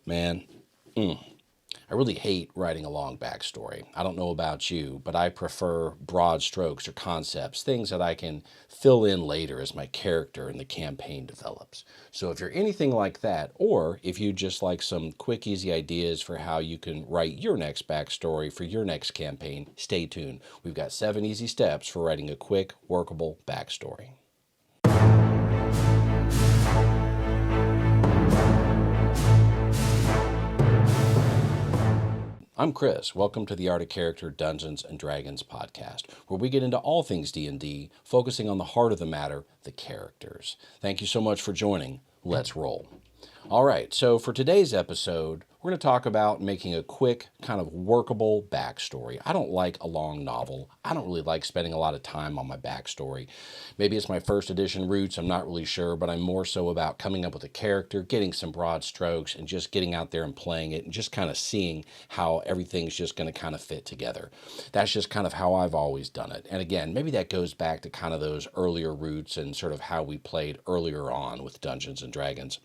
Man, I really hate writing a long backstory. I don't know about you, but I prefer broad strokes or concepts, things that I can fill in later as my character and the campaign develops. So if you're anything like that, or if you just like some quick, easy ideas for how you can write your next backstory for your next campaign, stay tuned. We've got 7 easy steps for writing a quick, workable backstory. I'm Chris. Welcome to the Art of Character Dungeons & Dragons podcast, where we get into all things D&D, focusing on the heart of the matter, the characters. Thank you so much for joining. Let's roll. All right, so for today's episode, we're going to talk about making a quick, kind of workable backstory. I don't like a long novel. I don't really like spending a lot of time on my backstory. Maybe it's my first edition roots, I'm not really sure, but I'm more so about coming up with a character, getting some broad strokes, and just getting out there and playing it, and just kind of seeing how everything's just going to kind of fit together. That's just kind of how I've always done it. And again, maybe that goes back to kind of those earlier roots and sort of how we played earlier on with Dungeons & Dragons.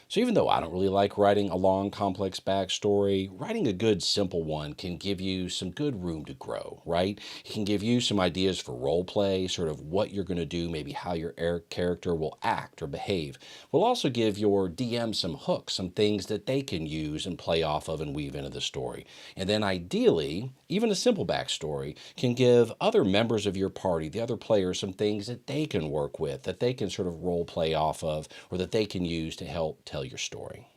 So even though I don't really like writing a long, complex backstory, writing a good, simple one can give you some good room to grow, right? It can give you some ideas for role play, sort of what you're going to do, maybe how your character will act or behave. We'll also give your DM some hooks, some things that they can use and play off of and weave into the story. And then ideally, even a simple backstory can give other members of your party, the other players, some things that they can work with, that they can sort of role play off of, or that they can use to help tell your story.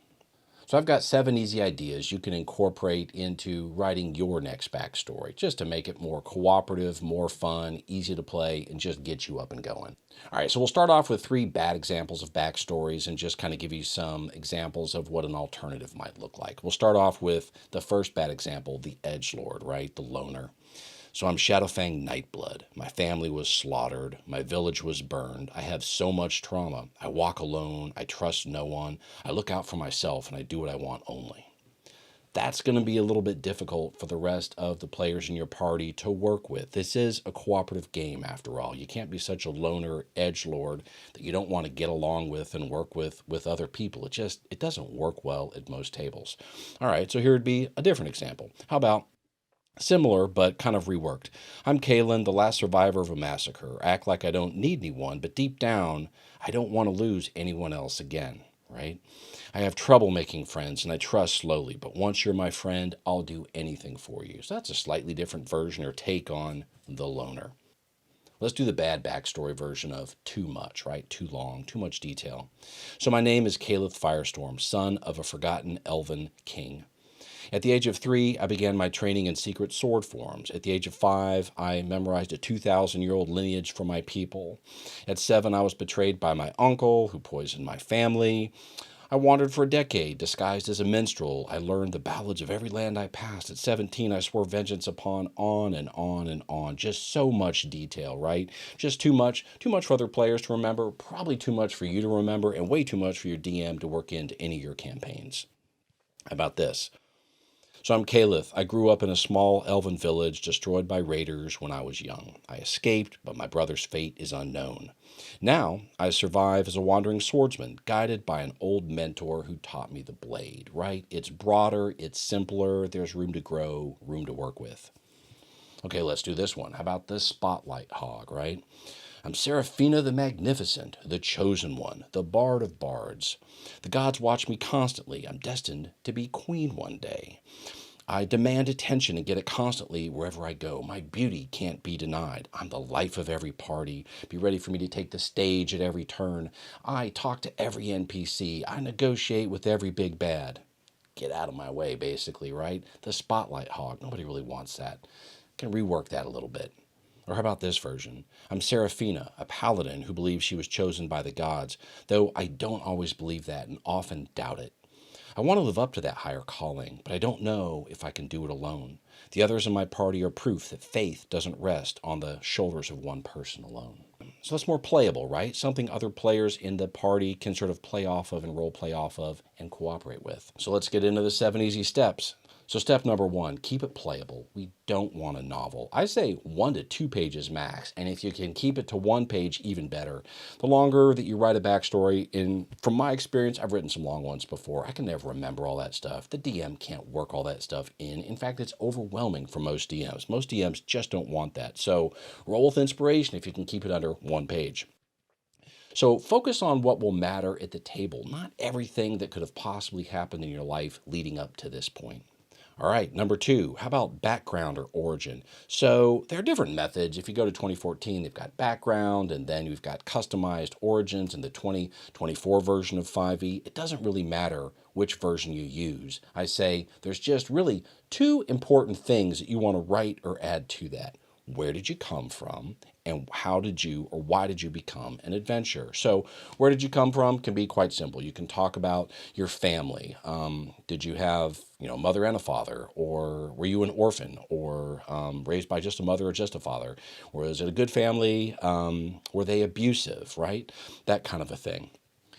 So I've got 7 easy ideas you can incorporate into writing your next backstory, just to make it more cooperative, more fun, easy to play, and just get you up and going. All right, so we'll start off with 3 bad examples of backstories and just kind of give you some examples of what an alternative might look like. We'll start off with the first bad example, the edgelord, right? The loner. So I'm Shadowfang Nightblood. My family was slaughtered. My village was burned. I have so much trauma. I walk alone. I trust no one. I look out for myself and I do what I want only. That's going to be a little bit difficult for the rest of the players in your party to work with. This is a cooperative game after all. You can't be such a loner edgelord that you don't want to get along with and work with other people. It doesn't work well at most tables. All right, so here would be a different example. How about similar, but kind of reworked. I'm Kalen, the last survivor of a massacre. Act like I don't need anyone, but deep down, I don't want to lose anyone else again, right? I have trouble making friends, and I trust slowly, but once you're my friend, I'll do anything for you. So that's a slightly different version or take on the loner. Let's do the bad backstory version of too much, right? Too long, too much detail. So my name is Caleth Firestorm, son of a forgotten elven king. At the age of 3, I began my training in secret sword forms. At the age of 5, I memorized a 2,000-year-old lineage for my people. At 7, I was betrayed by my uncle, who poisoned my family. I wandered for a decade, disguised as a minstrel. I learned the ballads of every land I passed. At 17, I swore vengeance upon on and on and on. Just so much detail, right? Just too much for other players to remember, probably too much for you to remember, and way too much for your DM to work into any of your campaigns. How about this? So I'm Caleth. I grew up in a small elven village destroyed by raiders when I was young. I escaped, but my brother's fate is unknown. Now, I survive as a wandering swordsman, guided by an old mentor who taught me the blade, right? It's broader, it's simpler, there's room to grow, room to work with. Okay, let's do this one. How about the spotlight hog, right? I'm Seraphina the Magnificent, the Chosen One, the Bard of Bards. The gods watch me constantly. I'm destined to be queen one day. I demand attention and get it constantly wherever I go. My beauty can't be denied. I'm the life of every party. Be ready for me to take the stage at every turn. I talk to every NPC. I negotiate with every big bad. Get out of my way, basically, right? The spotlight hog. Nobody really wants that. Can rework that a little bit. Or how about this version? I'm Seraphina, a paladin who believes she was chosen by the gods, though I don't always believe that and often doubt it. I want to live up to that higher calling, but I don't know if I can do it alone. The others in my party are proof that faith doesn't rest on the shoulders of one person alone. So that's more playable, right? Something other players in the party can sort of play off of and role play off of and cooperate with. So let's get into the 7 easy steps. So step number one, keep it playable. We don't want a novel. I say 1 to 2 pages max, and if you can keep it to 1 page, even better. The longer that you write a backstory, from my experience, I've written some long ones before. I can never remember all that stuff. The DM can't work all that stuff in. In fact, it's overwhelming for most DMs. Most DMs just don't want that. So roll with inspiration if you can keep it under 1 page. So focus on what will matter at the table, not everything that could have possibly happened in your life leading up to this point. All right, number 2, how about background or origin? So there are different methods. If you go to 2014, they've got background, and then you've got customized origins in the 2024 version of 5e. It doesn't really matter which version you use. I say there's just really 2 important things that you want to write or add to that. Where did you come from? And how did you or why did you become an adventurer? So where did you come from can be quite simple. You can talk about your family. Did you have, mother and a father? Or were you an orphan? Or raised by just a mother or just a father? Or is it a good family? Were they abusive, right? That kind of a thing.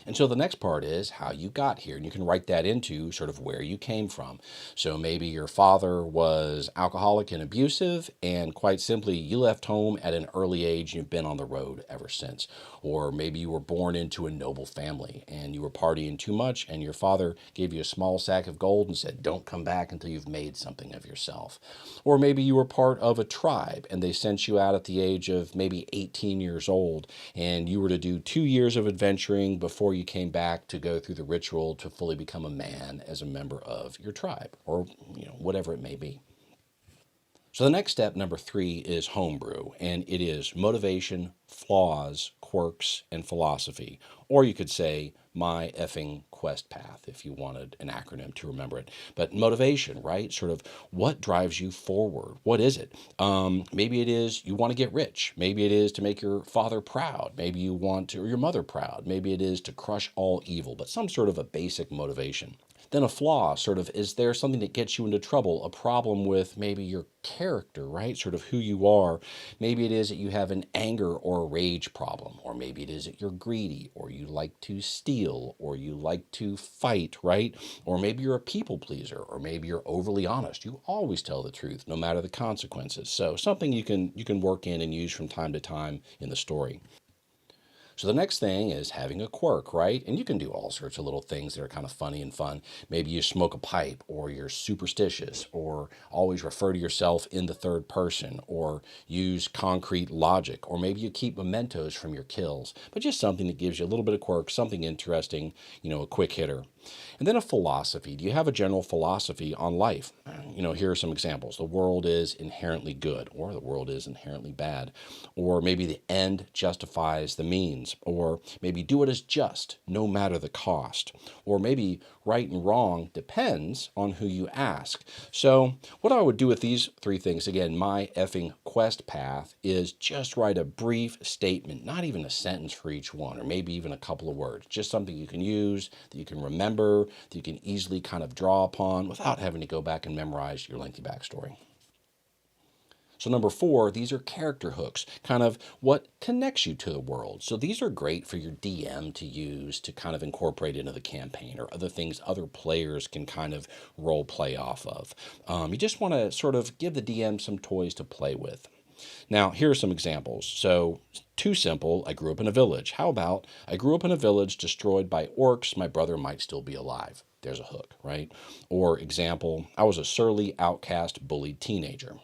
And so the next part is how you got here, and you can write that into sort of where you came from. So maybe your father was alcoholic and abusive, and quite simply, you left home at an early age and you've been on the road ever since. Or maybe you were born into a noble family and you were partying too much, and your father gave you a small sack of gold and said, don't come back until you've made something of yourself. Or maybe you were part of a tribe and they sent you out at the age of maybe 18 years old, and you were to do 2 years of adventuring before you came back to go through the ritual to fully become a man as a member of your tribe, or whatever it may be. So the next step, number 3, is homebrew, and it is motivation, flaws, quirks, and philosophy. Or you could say my effing quest path if you wanted an acronym to remember it. But motivation, right? Sort of what drives you forward? What is it? Maybe it is you want to get rich. Maybe it is to make your father proud. Maybe you want to, or your mother proud. Maybe it is to crush all evil, but some sort of a basic motivation. Then a flaw, sort of, is there something that gets you into trouble? A problem with maybe your character, right? Sort of who you are. Maybe it is that you have an anger or a rage problem, or maybe it is that you're greedy, or you like to steal, or you like to fight, right? Or maybe you're a people pleaser, or maybe you're overly honest. You always tell the truth, no matter the consequences. So something you can work in and use from time to time in the story. So the next thing is having a quirk, right? And you can do all sorts of little things that are kind of funny and fun. Maybe you smoke a pipe, or you're superstitious, or always refer to yourself in the third person, or use concrete logic, or maybe you keep mementos from your kills, but just something that gives you a little bit of quirk, something interesting, a quick hitter. And then a philosophy. Do you have a general philosophy on life? Here are some examples. The world is inherently good, or the world is inherently bad. Or maybe the end justifies the means. Or maybe do it as just, no matter the cost. Or maybe right and wrong depends on who you ask. So what I would do with these 3 things, again, my effing quest path, is just write a brief statement, not even a sentence for each one, or maybe even a couple of words. Just something you can use, that you can remember, that you can easily kind of draw upon without having to go back and memorize your lengthy backstory. So number 4, these are character hooks, kind of what connects you to the world. So these are great for your DM to use to kind of incorporate into the campaign, or other things other players can kind of role play off of. You just want to sort of give the DM some toys to play with. Now, here are some examples. So, too simple, I grew up in a village. How about, I grew up in a village destroyed by orcs, my brother might still be alive. There's a hook, right? Or example, I was a surly, outcast, bullied teenager.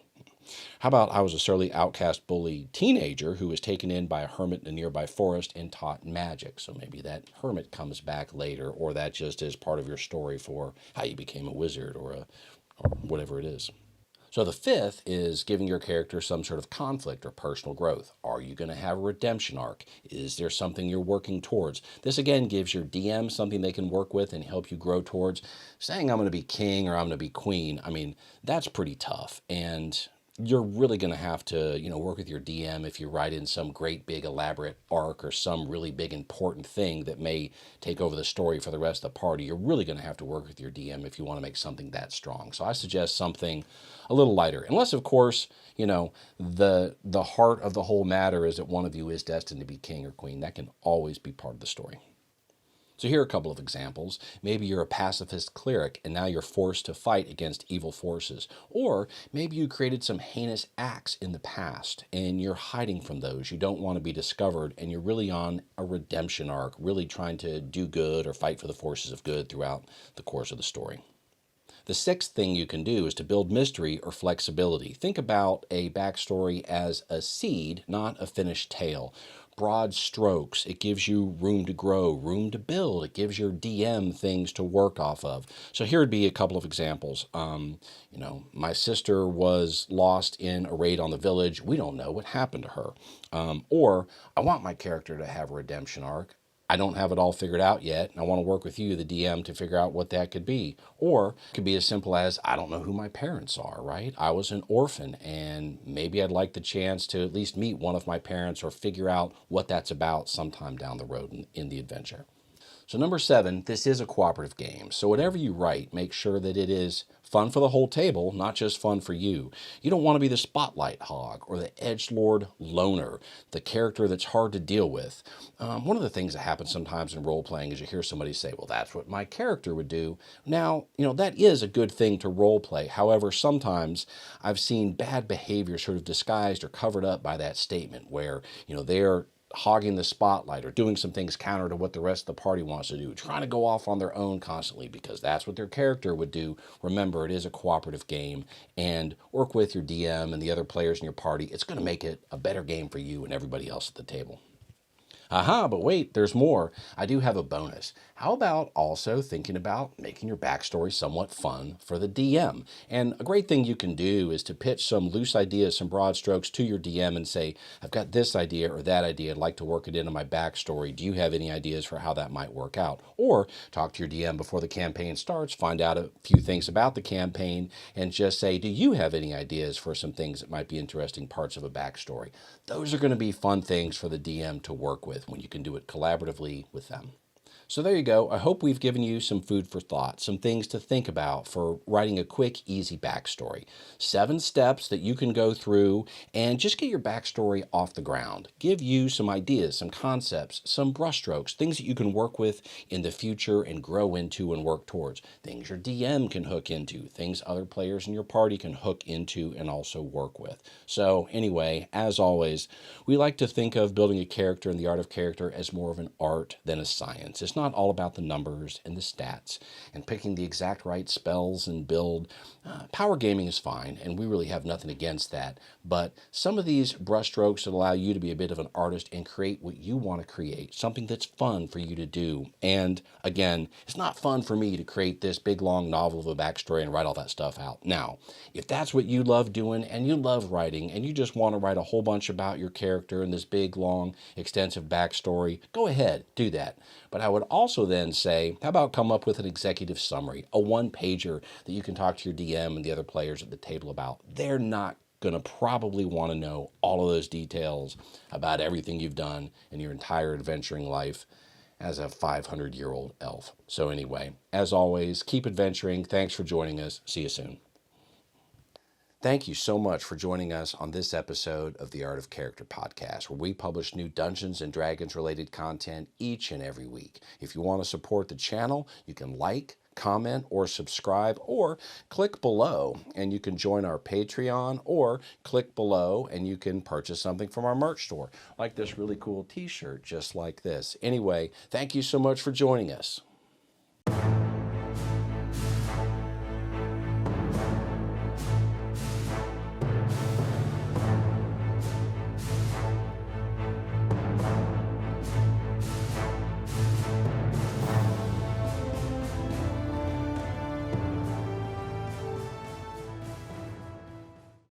How about, I was a surly, outcast, bullied teenager who was taken in by a hermit in a nearby forest and taught magic. So maybe that hermit comes back later, or that just is part of your story for how you became a wizard, or whatever it is. So the 5th is giving your character some sort of conflict or personal growth. Are you going to have a redemption arc? Is there something you're working towards? This again gives your DM something they can work with and help you grow towards. Saying I'm going to be king or I'm going to be queen, that's pretty tough. And you're really going to have to, work with your DM if you write in some great big elaborate arc or some really big important thing that may take over the story for the rest of the party. You're really going to have to work with your DM if you want to make something that strong. So I suggest something a little lighter, unless of course, the heart of the whole matter is that one of you is destined to be king or queen. That can always be part of the story. So here are a couple of examples. Maybe you're a pacifist cleric and now you're forced to fight against evil forces. Or maybe you created some heinous acts in the past and you're hiding from those. You don't want to be discovered and you're really on a redemption arc, really trying to do good or fight for the forces of good throughout the course of the story. The sixth thing you can do is to build mystery or flexibility. Think about a backstory as a seed, not a finished tale. Broad strokes, it gives you room to grow, room to build. It gives your DM things to work off of. So here would be a couple of examples. My sister was lost in a raid on the village. We don't know what happened to her. Or I want my character to have a redemption arc. I don't have it all figured out yet, and I want to work with you, the DM, to figure out what that could be. Or it could be as simple as, I don't know who my parents are, right? I was an orphan, and maybe I'd like the chance to at least meet one of my parents or figure out what that's about sometime down the road in the adventure. So number 7, this is a cooperative game. So whatever you write, make sure that it is fun for the whole table, not just fun for you. You don't want to be the spotlight hog or the edgelord loner, the character that's hard to deal with. One of the things that happens sometimes in role-playing is you hear somebody say, well, that's what my character would do. Now, that is a good thing to role-play. However, sometimes I've seen bad behavior sort of disguised or covered up by that statement where, they're hogging the spotlight or doing some things counter to what the rest of the party wants to do, trying to go off on their own constantly because that's what their character would do. Remember, it is a cooperative game, and work with your DM and the other players in your party. It's going to make it a better game for you and everybody else at the table. Aha, but wait, there's more. I do have a bonus. How about also thinking about making your backstory somewhat fun for the DM? And a great thing you can do is to pitch some loose ideas, some broad strokes to your DM and say, I've got this idea or that idea. I'd like to work it into my backstory. Do you have any ideas for how that might work out? Or talk to your DM before the campaign starts, find out a few things about the campaign, and just say, do you have any ideas for some things that might be interesting parts of a backstory? Those are going to be fun things for the DM to work with when you can do it collaboratively with them. So there you go. I hope we've given you some food for thought, some things to think about for writing a quick, easy backstory. 7 steps that you can go through and just get your backstory off the ground. Give you some ideas, some concepts, some brushstrokes, things that you can work with in the future and grow into and work towards. Things your DM can hook into, things other players in your party can hook into and also work with. So anyway, as always, we like to think of building a character and the art of character as more of an art than a science. It's not all about the numbers and the stats and picking the exact right spells and build. Power gaming is fine, and we really have nothing against that. But some of these brushstrokes that allow you to be a bit of an artist and create what you want to create, something that's fun for you to do. And again, it's not fun for me to create this big long novel of a backstory and write all that stuff out. Now, if that's what you love doing and you love writing and you just want to write a whole bunch about your character and this big, long, extensive backstory, go ahead, do that. But I would also then say, how about come up with an executive summary, a one-pager that you can talk to your DM and the other players at the table about. They're not going to probably want to know all of those details about everything you've done in your entire adventuring life as a 500-year-old elf. So anyway, as always, keep adventuring. Thanks for joining us. See you soon. Thank you so much for joining us on this episode of the Art of Character podcast, where we publish new Dungeons and Dragons related content each and every week. If you want to support the channel, you can like, comment, or subscribe, or click below and you can join our Patreon, or click below and you can purchase something from our merch store, like this really cool t-shirt just like this. Anyway, thank you so much for joining us.